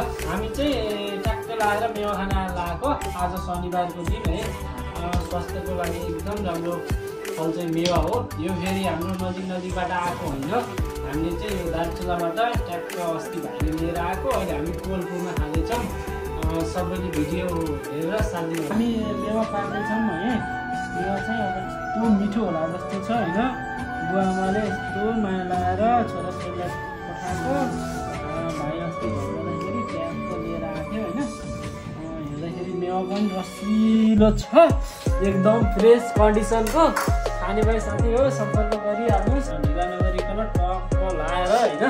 हामी चाहिँ ट्याक्क लाएर मेवा खाना लगाएको आज शनिबारको दिन है। स्वास्थ्यको लागि एकदम राम्रो फल चाहिँ मेवा हो। यो फेरि हाम्रो नजिकबाट आएको होइन, हामीले चाहिँ यो दार्चुलाबाट ट्याक्क अस्ति भाइले लिएर आएको। अहिले हामी कोलपुरमा खाँदैछौँ। सबैले भिडियो हेरेर साथ दिनु। हामी मेवा पार्दैछौँ है। मेवा चाहिँ अब यस्तो मिठो होला जस्तो छ होइन। बुवा आमाले यस्तो माया लगाएर छोराछोरीलाई पठाएको। भाइ अस्ति भन्दाखेरि ट्याक्क लिएर आएको होइन। हेर्दाखेरि मेवा पनि रसिलो छ, एकदम फ्रेस कन्डिसनको। खाने भाइ साथी हो सम्पर्क गरिहाल्नुहोस्। ढिला नगरिकन टक्क लाएर होइन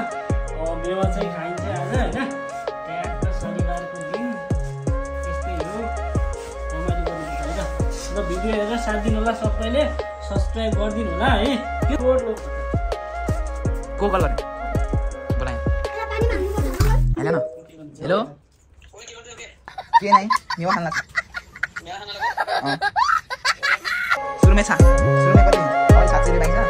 मेवा चाहिँ खाइन्छ आज होइन। ट्याक्क शनिबारको दिन त्यस्तै हो, रमाइलो गर्नुहुन्छ होइन। र भिडियो हेरेर साथ दिनु होला, सबैले सब्सक्राइब गरिदिनु होला है। को कल गर्ने बोलाए हेलो हेलो के नहीं मेवा खाना सुरु में कति 700 रुपैयाँ